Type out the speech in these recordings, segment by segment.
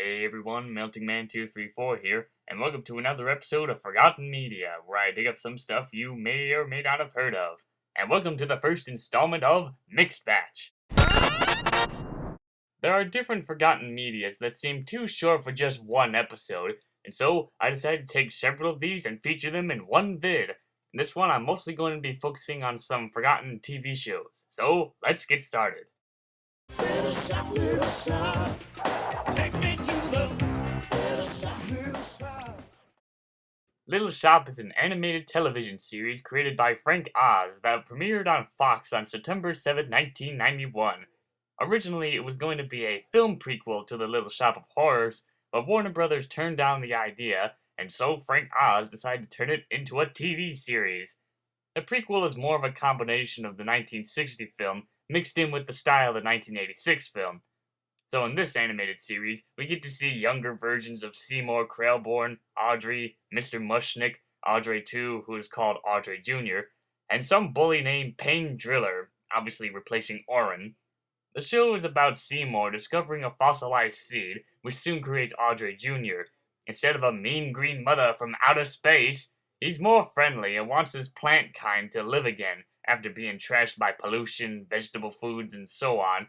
Hey everyone, Melting Man 234 here, and welcome to another episode of Forgotten Media, where I dig up some stuff you may or may not have heard of. And welcome to the first installment of Mixed Batch. There are different Forgotten Medias that seem too short for just one episode, and so I decided to take several of these and feature them in one vid. In this one, I'm mostly going to be focusing on some forgotten TV shows. So, let's get started. Little shop, take me to the little shop. Little Shop is an animated television series created by Frank Oz that premiered on Fox on September 7, 1991. Originally, it was going to be a film prequel to The Little Shop of Horrors, but Warner Brothers turned down the idea, and so Frank Oz decided to turn it into a TV series. The prequel is more of a combination of the 1960 film mixed in with the style of the 1986 film. So in this animated series, we get to see younger versions of Seymour Krelborn, Audrey, Mr. Mushnick, Audrey 2, who is called Audrey Jr., and some bully named Payne Driller, obviously replacing Oren. The show is about Seymour discovering a fossilized seed, which soon creates Audrey Jr. Instead of a mean green mother from outer space, he's more friendly and wants his plant kind to live again, after being trashed by pollution, vegetable foods, and so on.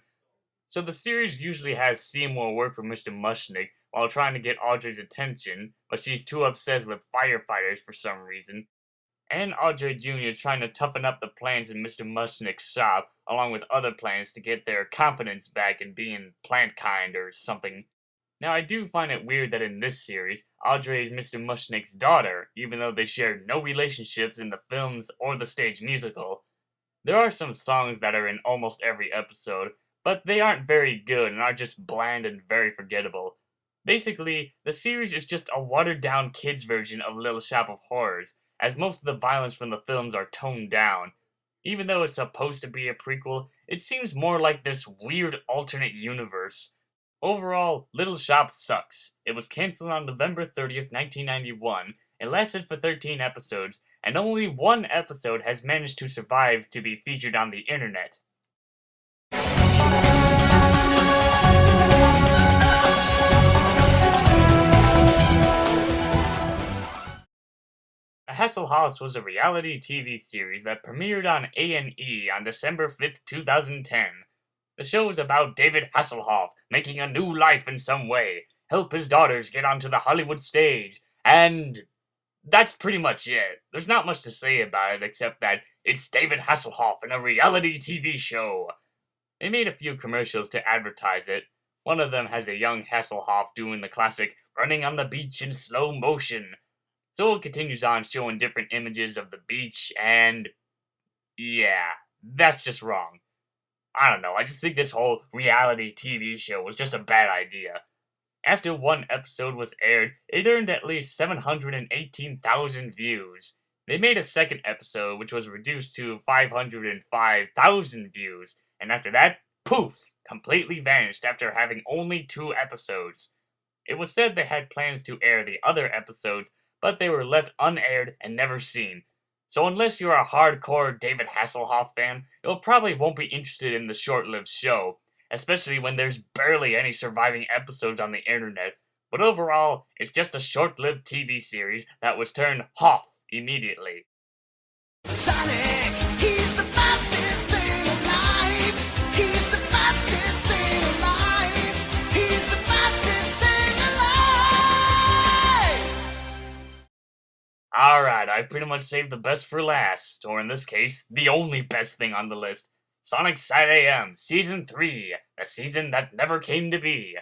So the series usually has Seymour work for Mr. Mushnick while trying to get Audrey's attention, but she's too upset with firefighters for some reason. And Audrey Jr. is trying to toughen up the plants in Mr. Mushnick's shop, along with other plants to get their confidence back in being plant kind or something. Now, I do find it weird that in this series, Audrey is Mr. Mushnick's daughter, even though they share no relationships in the films or the stage musical. There are some songs that are in almost every episode, but they aren't very good and are just bland and very forgettable. Basically, the series is just a watered-down kids' version of Little Shop of Horrors, as most of the violence from the films are toned down. Even though it's supposed to be a prequel, it seems more like this weird alternate universe. Overall, Little Shop sucks. It was cancelled on November 30th, 1991, it lasted for 13 episodes, and only one episode has managed to survive to be featured on the internet. Hasselhoff was a reality TV series that premiered on A&E on December 5th, 2010. The show is about David Hasselhoff making a new life in some way, help his daughters get onto the Hollywood stage, and that's pretty much it. There's not much to say about it except that it's David Hasselhoff in a reality TV show. They made a few commercials to advertise it. One of them has a young Hasselhoff doing the classic running on the beach in slow motion. So it continues on showing different images of the beach, and yeah, that's just wrong. I don't know, I just think this whole reality TV show was just a bad idea. After one episode was aired, it earned at least 718,000 views. They made a second episode, which was reduced to 505,000 views, and after that, poof, completely vanished after having only 2 episodes. It was said they had plans to air the other episodes, but they were left unaired and never seen. So unless you're a hardcore David Hasselhoff fan, you probably won't be interested in the short-lived show, especially when there's barely any surviving episodes on the internet. But overall, it's just a short-lived TV series that was turned Hoff immediately. Sonic, he's the fastest thing alive. He's the fastest thing alive. He's the fastest thing alive. Alright, I've pretty much saved the best for last, or in this case, the only best thing on the list. Sonic SatAM Season 3, the season that never came to be.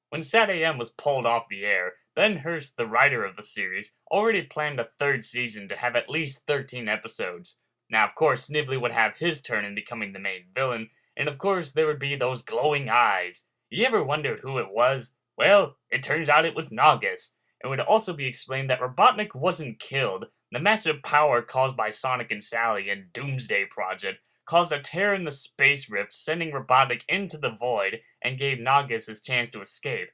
When SatAM was pulled off the air, Ben Hurst, the writer of the series, already planned a 3rd season to have at least 13 episodes. Now, of course, Snively would have his turn in becoming the main villain, and of course there would be those glowing eyes. You ever wondered who it was? Well, it turns out it was Naugus. It would also be explained that Robotnik wasn't killed. The massive power caused by Sonic and Sally in Doomsday Project caused a tear in the space rift, sending Robotnik into the void, and gave Naugus his chance to escape.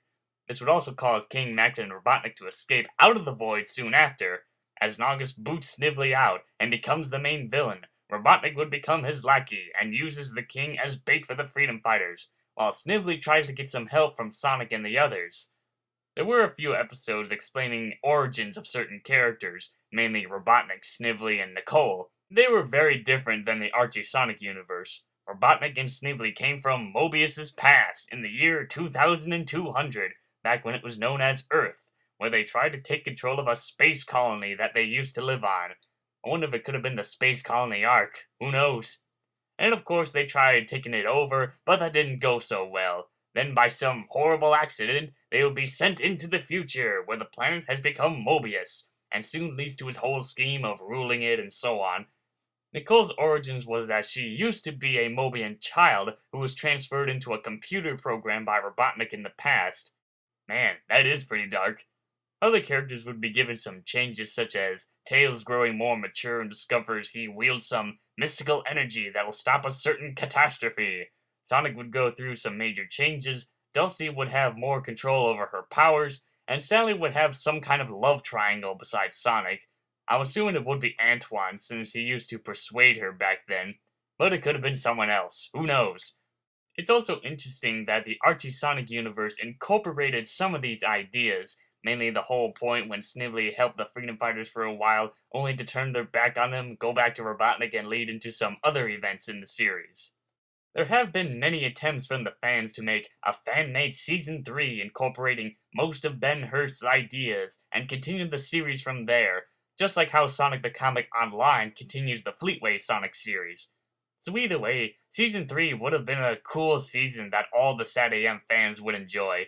This would also cause King Max and Robotnik to escape out of the void soon after. As Naugus boots Snively out and becomes the main villain, Robotnik would become his lackey and uses the king as bait for the freedom fighters, while Snively tries to get some help from Sonic and the others. There were a few episodes explaining origins of certain characters, mainly Robotnik, Snively, and Nicole. They were very different than the Archie Sonic universe. Robotnik and Snively came from Mobius's past in the year 2200, back when it was known as Earth, where they tried to take control of a space colony that they used to live on. I wonder if it could have been the Space Colony Ark. Who knows? And of course, they tried taking it over, but that didn't go so well. Then, by some horrible accident, they will be sent into the future, where the planet has become Mobius, and soon leads to his whole scheme of ruling it and so on. Nicole's origins was that she used to be a Mobian child who was transferred into a computer program by Robotnik in the past. Man, that is pretty dark. Other characters would be given some changes, such as Tails growing more mature and discovers he wields some mystical energy that'll stop a certain catastrophe. Sonic would go through some major changes, Dulcie would have more control over her powers, and Sally would have some kind of love triangle besides Sonic. I'm assuming it would be Antoine, since he used to persuade her back then, but it could have been someone else. Who knows? It's also interesting that the Archie Sonic universe incorporated some of these ideas, mainly the whole point when Snively helped the Freedom Fighters for a while, only to turn their back on them, go back to Robotnik, and lead into some other events in the series. There have been many attempts from the fans to make a fan-made Season 3 incorporating most of Ben Hurst's ideas and continue the series from there, just like how Sonic the Comic Online continues the Fleetway Sonic series. So either way, Season 3 would have been a cool season that all the SatAM fans would enjoy.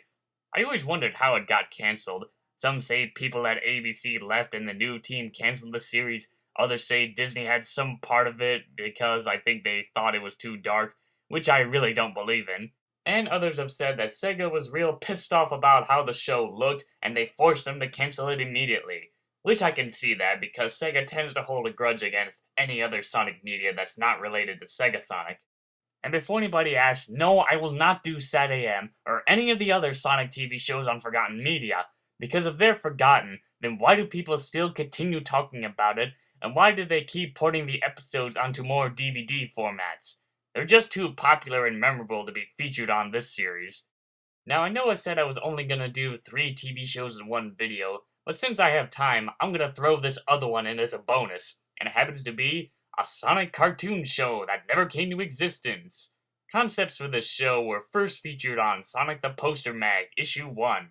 I always wondered how it got cancelled. Some say people at ABC left and the new team canceled the series. Others say Disney had some part of it because I think they thought it was too dark, which I really don't believe in. And others have said that Sega was real pissed off about how the show looked and they forced them to cancel it immediately. Which I can see that because Sega tends to hold a grudge against any other Sonic media that's not related to Sega Sonic. And before anybody asks, no, I will not do SatAM or any of the other Sonic TV shows on Forgotten Media, because if they're forgotten, then why do people still continue talking about it, and why do they keep putting the episodes onto more DVD formats? They're just too popular and memorable to be featured on this series. Now, I know I said I was only gonna do 3 TV shows in one video, but since I have time, I'm gonna throw this other one in as a bonus, and it happens to be a Sonic cartoon show that never came to existence. Concepts for this show were first featured on Sonic the Poster Mag, Issue 1.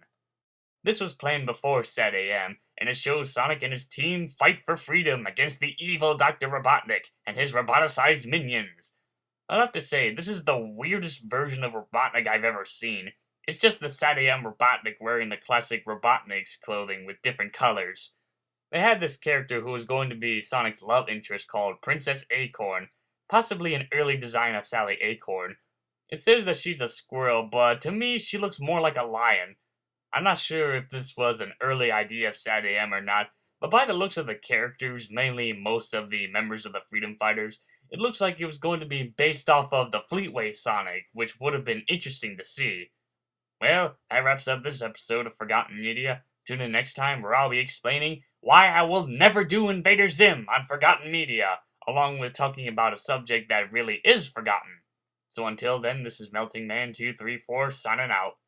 This was planned before SatAM, and it shows Sonic and his team fight for freedom against the evil Dr. Robotnik and his roboticized minions. I'll have to say, this is the weirdest version of Robotnik I've ever seen. It's just the SatAM Robotnik wearing the classic Robotnik's clothing with different colors. They had this character who was going to be Sonic's love interest called Princess Acorn, possibly an early design of Sally Acorn. It says that she's a squirrel, but to me she looks more like a lion. I'm not sure if this was an early idea of SatAM or not, but by the looks of the characters, mainly most of the members of the Freedom Fighters, it looks like it was going to be based off of the Fleetway Sonic, which would have been interesting to see. Well, that wraps up this episode of Forgotten Media. Tune in next time where I'll be explaining why I will never do Invader Zim on Forgotten Media, along with talking about a subject that really is forgotten. So until then, this is Melting Man 234 signing out.